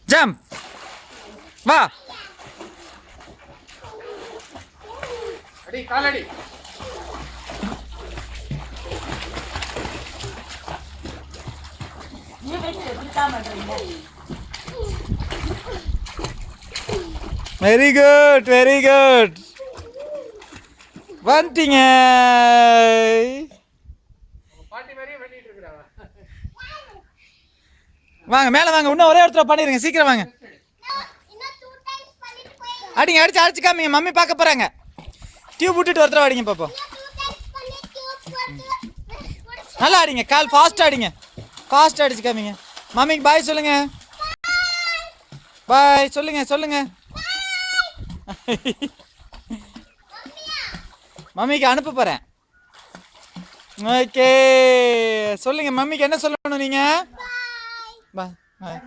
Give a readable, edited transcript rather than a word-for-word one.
Jump. வா. அடி காலடி. Very good very good. வந்துட்டீங்க. பாட்டி மாதிரியே பண்ணிட்டு இருக்கிறாங்க. வாங்க மேலே வாங்க. இன்னும் ஒரே இடத்துல பண்ணிடுங்க. சீக்கிரம் வாங்க. அடிங்க அடிச்சு அடிச்சு காமிங்க. மம்மி பார்க்க போறாங்க. டியூப் விட்டுட்டு ஒருத்தர அடிங்க பாப்போம். நல்லா அடிங்க. கால் ஃபாஸ்ட்டாக அடிங்க. ஃபாஸ்ட்டாக அடிச்சு காமிங்க. மம்மிக்கு பாய் சொல்லுங்க. பாய் சொல்லுங்க சொல்லுங்க. மம்மிக்கு அனுப்ப போகிறேன். ஓகே சொல்லுங்க. மம்மிக்கு என்ன சொல்லணும் நீங்கள்? பாய் பாய்.